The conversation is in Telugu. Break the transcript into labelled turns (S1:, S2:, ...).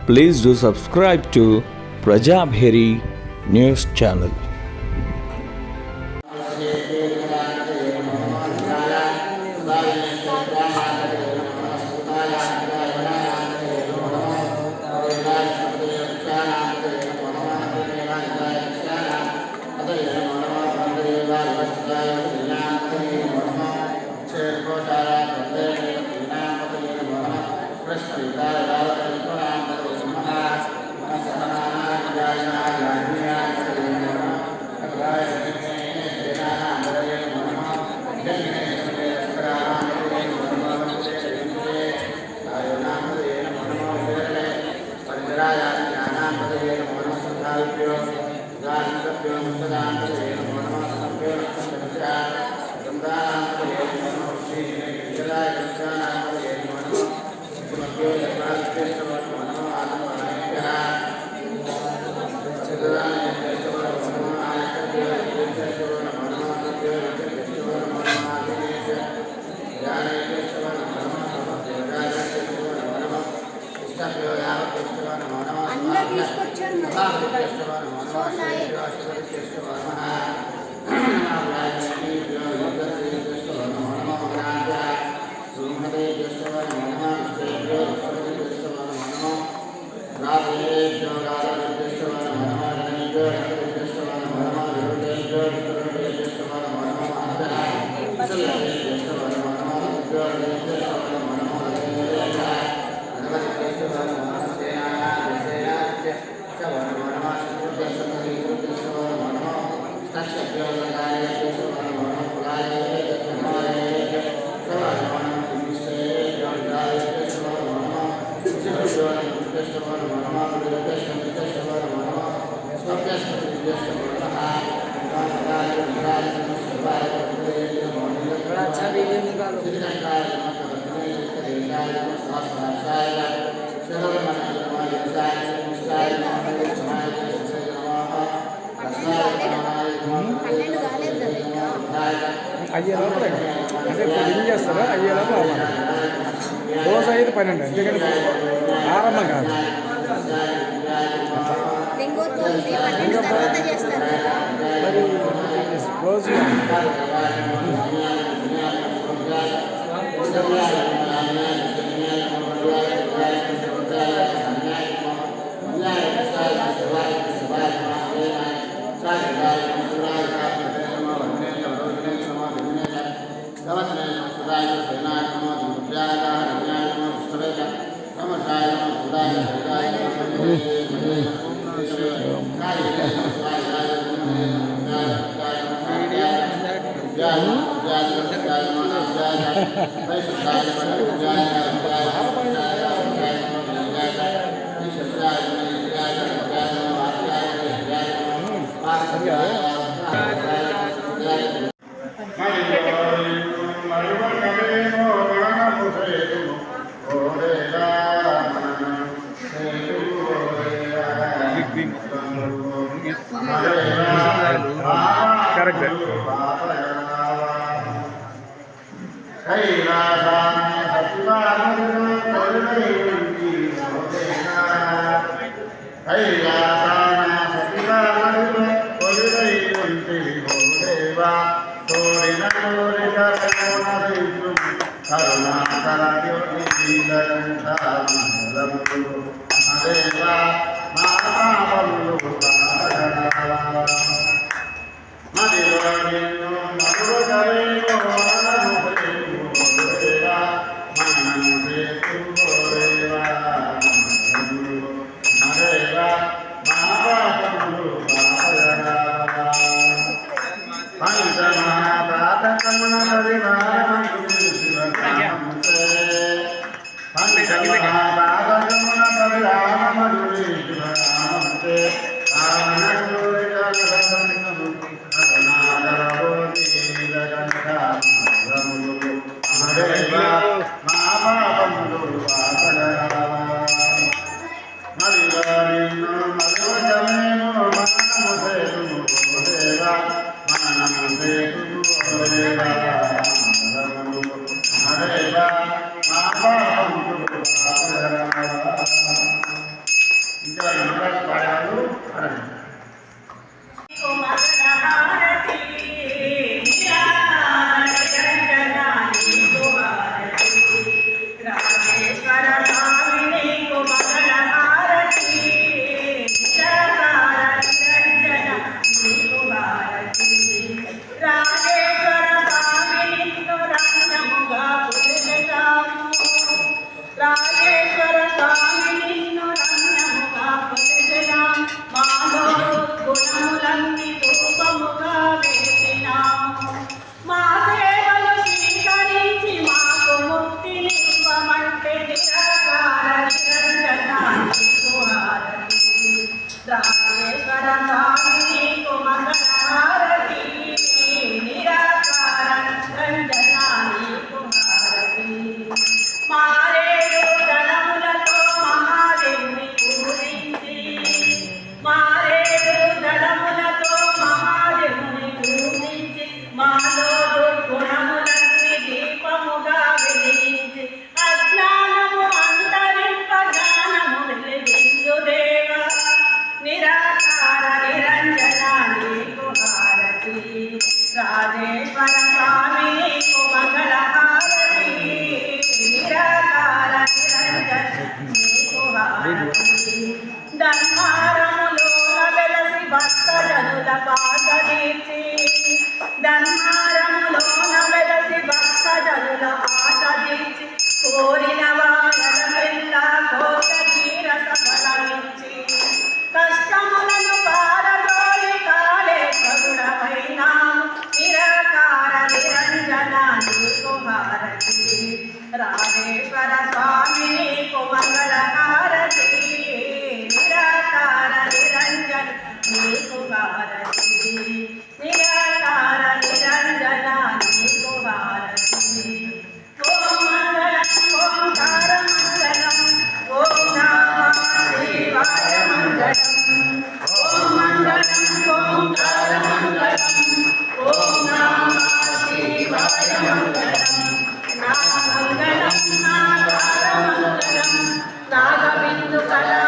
S1: Please do subscribe to Prajabheri News Channel.
S2: అయ్యే లోపల అంటే ఇప్పుడు ఏం చేస్తారో అయ్యే లోపల అవ్వాలి. రోజు 5-12 ఎందుకంటే ఆరంభం కాదు. మరి రోజు కరెక్ట్.
S3: ఇంకా మంగళ పాడేవాళ్ళు పాడండి.
S4: రాజేశ్వర స్వామి నిన్ను రమ్యముగా కొలిచెదాం. మాలో గుణములన్నీ రూపముగా వేసినాము. మా సేవలు స్వీకరించి మాకు ముక్తినివ్వమంటే నిరాకార నిరంజనానికి హారతి. రాజేశ్వర స్వామి నీకు మంగళహారతి. నిరాకార నిరంజనానికి హారతి. మారేడు దళములతో మహాదేవుని పూజించి, మారేడు దళములతో మహాదేవుని పూజించి, మాలో గుణములన్నీ దీపముగా వెలిగించి, అజ్ఞానము అంతరింప జ్ఞానము వెలిగించు దేవా. నిరాకార నిరంజన నీకు హారతి. రాజేశ్వర స్వామి నీకు మంగళహారతి. నిరాకార నిరంజన నీకు హారతి. ధర్మారములోన వెలసి భక్తజనుల బాధ తీర్చి, ధర్మారములోన వెలసి భక్తజనుల ఆశ తీర్చి, కోరిన వారల కోట తీర సఫలమిచ్చి, కష్టములను పారదోలి కాలే కరుణమైనాము. నిరాకార నిరంజన నీకు హారతి. రాజేశ్వర స్వామి నీకు మంగళహారతి. నిరాకార నిరంజన నీకు హారతి. నిరాకార నిరంజన నీకు హారతి. ఓం మంగళం ఓంకార మంగళం. ఓం నమః శివాయ మంగళం. ఓం మంగళం ఓంకార మంగళం. ఓం నమః శివాయ మంగళం. నాగమంగళం నాగార మంగళం. నాగబిందు కళా